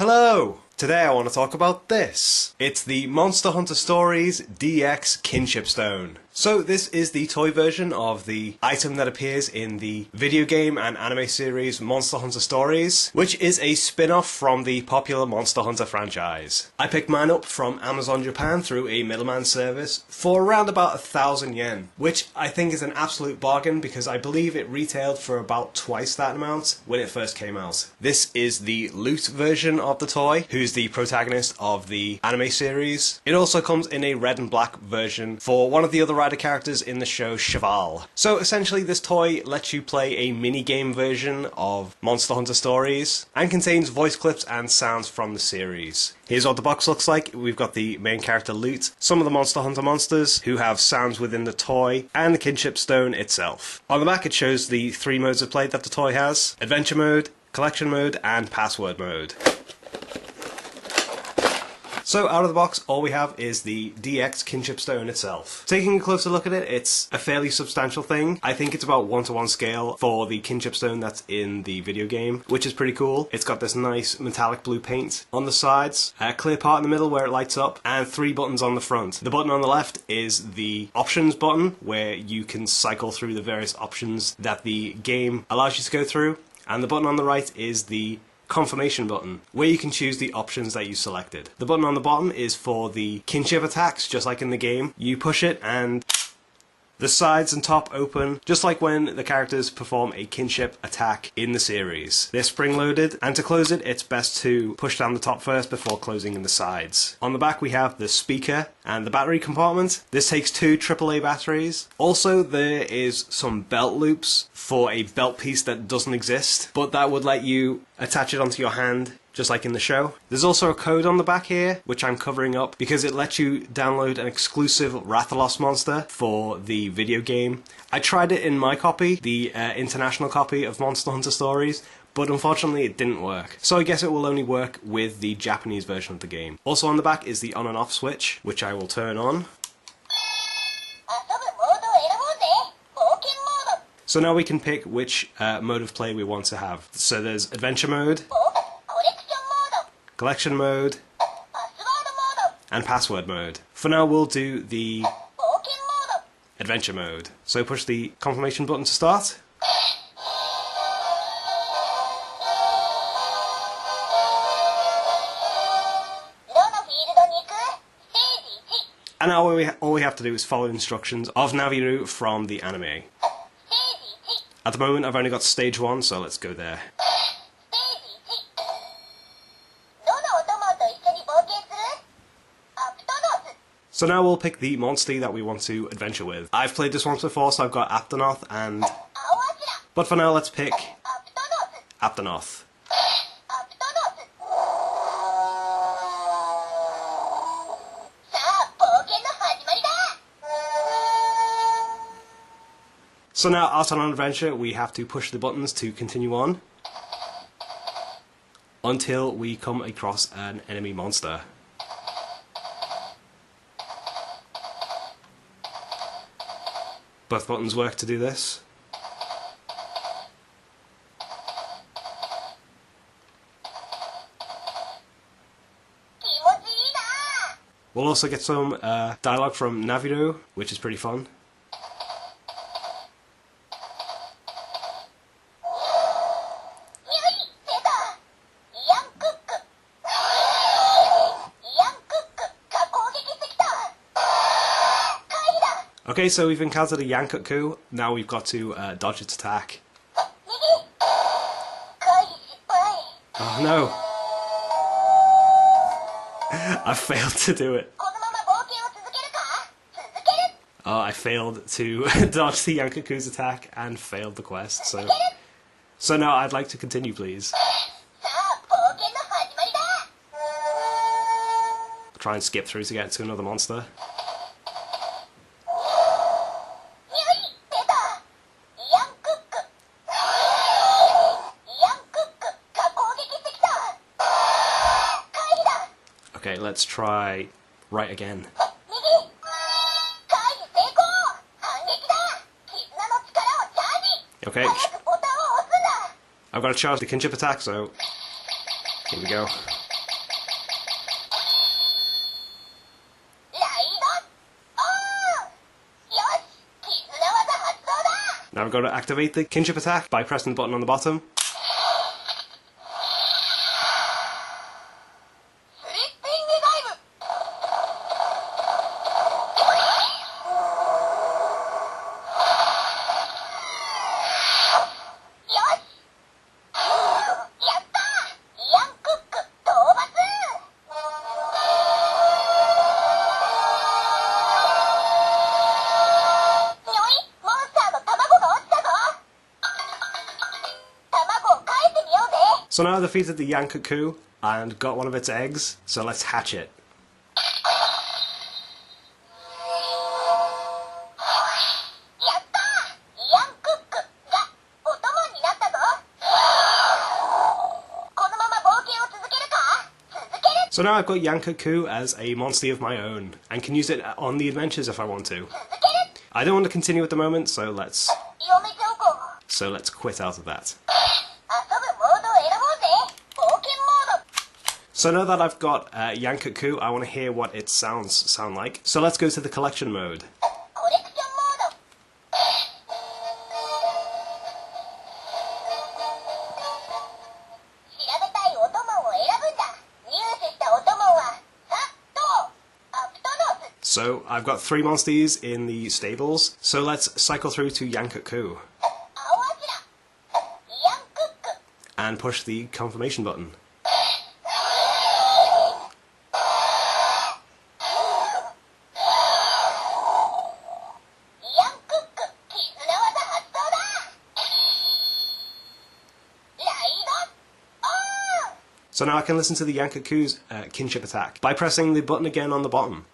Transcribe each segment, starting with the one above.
Hello! Today I want to talk about this. It's the Monster Hunter Stories DX Kinship Stone. So this is the toy version of the item that appears in the video game and anime series Monster Hunter Stories, which is a spin-off from the popular Monster Hunter franchise. I picked mine up from Amazon Japan through a middleman service for around about 1,000 yen, which I think is an absolute bargain because I believe it retailed for about twice that amount when it first came out. This is the loot version of the toy, who's the protagonist of the anime series. It also comes in a red and black version for one of the other rider characters in the show, Cheval. So essentially this toy lets you play a mini-game version of Monster Hunter Stories and contains voice clips and sounds from the series. Here's what the box looks like. We've got the main character Loot, some of the Monster Hunter monsters who have sounds within the toy, and the Kinship Stone itself. On the back it shows the 3 modes of play that the toy has: Adventure Mode, Collection Mode, and Password Mode. So out of the box, all we have is the DX Kinship Stone itself. Taking a closer look at it, it's a fairly substantial thing. I think it's about 1:1 scale for the Kinship Stone that's in the video game, which is pretty cool. It's got this nice metallic blue paint on the sides, a clear part in the middle where it lights up, and 3 buttons on the front. The button on the left is the options button, where you can cycle through the various options that the game allows you to go through, and the button on the right is the confirmation button, where you can choose the options that you selected. The button on the bottom is for the kinship attacks, just like in the game. You push it and the sides and top open, just like when the characters perform a kinship attack in the series. They're spring-loaded, and to close it, it's best to push down the top first before closing in the sides. On the back we have the speaker and the battery compartment. This takes 2 AAA batteries. Also, there is some belt loops for a belt piece that doesn't exist, but that would let you attach it onto your hand, just like in the show. There's also a code on the back here, which I'm covering up because it lets you download an exclusive Rathalos monster for the video game. I tried it in my copy, the international copy of Monster Hunter Stories, but unfortunately it didn't work. So I guess it will only work with the Japanese version of the game. Also on the back is the on and off switch, which I will turn on. So now we can pick which mode of play we want to have. So there's Adventure Mode, Collection Mode, and Password Mode. For now we'll do the Adventure Mode. So push the confirmation button to start. And now all we have to do is follow instructions of Naviru from the anime. At the moment I've only got stage 1, so let's go there. So now we'll pick the monster that we want to adventure with. I've played this once before, so I've got Aptonoth and... But for now let's pick Aptonoth. So now, out on an adventure, we have to push the buttons to continue on until we come across an enemy monster. Both buttons work to do this. We'll also get some dialogue from Naviru, which is pretty fun. Okay, so we've encountered a Yankutku, now we've got to dodge its attack. Oh no! I failed to do it. Oh, I failed to dodge the Yankutku's attack and failed the quest, so now I'd like to continue, please. Try and skip through to get to another monster. Okay, let's try right again. Okay. I've got to charge the kinship attack, so here we go. Now we've got to activate the kinship attack by pressing the button on the bottom. So now I've defeated the Yankoku and got one of its eggs, so let's hatch it. So now I've got Yankoku as a monster of my own, and can use it on the adventures if I want to. I don't want to continue at the moment, so let's quit out of that. So now that I've got Yankoku, I want to hear what its sounds sound like. So let's go to the collection mode. So I've got 3 monsters in the stables, so let's cycle through to Yankoku. And push the confirmation button. So now I can listen to the Yankoku's kinship attack by pressing the button again on the bottom.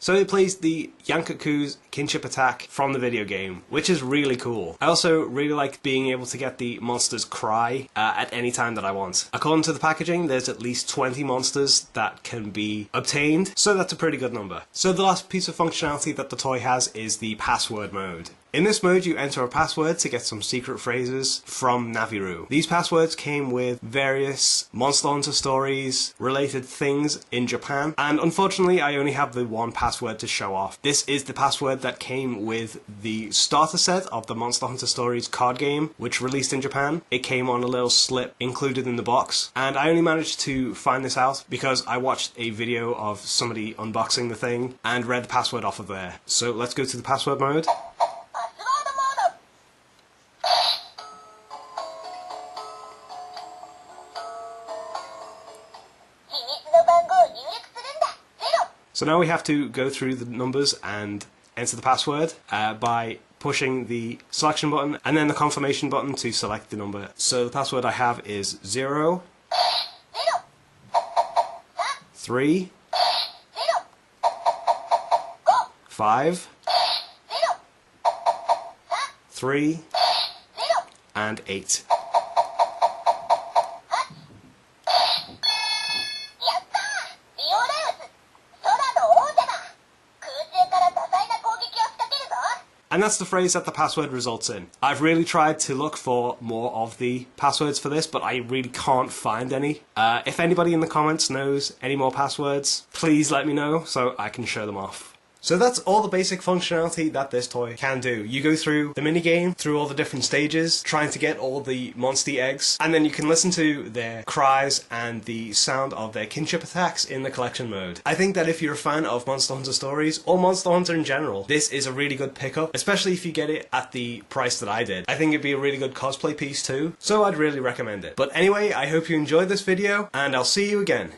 So it plays the Yankoku's kinship attack from the video game, which is really cool. I also really like being able to get the monster's cry at any time that I want. According to the packaging, there's at least 20 monsters that can be obtained, so that's a pretty good number. So the last piece of functionality that the toy has is the password mode. In this mode, you enter a password to get some secret phrases from Naviru. These passwords came with various Monster Hunter stories, related things in Japan, and unfortunately I only have the one password to show off. This is the password that came with the starter set of the Monster Hunter Stories card game, which released in Japan. It came on a little slip included in the box, and I only managed to find this out because I watched a video of somebody unboxing the thing and read the password off of there. So let's go to the password mode. So now we have to go through the numbers and enter the password by pushing the selection button and then the confirmation button to select the number. So the password I have is 0, 3, 5, 3, and 8. And that's the phrase that the password results in. I've really tried to look for more of the passwords for this, but I really can't find any. If anybody in the comments knows any more passwords, please let me know so I can show them off. So that's all the basic functionality that this toy can do. You go through the minigame, through all the different stages, trying to get all the monster eggs, and then you can listen to their cries and the sound of their kinship attacks in the collection mode. I think that if you're a fan of Monster Hunter Stories, or Monster Hunter in general, this is a really good pickup, especially if you get it at the price that I did. I think it'd be a really good cosplay piece too, so I'd really recommend it. But anyway, I hope you enjoyed this video, and I'll see you again.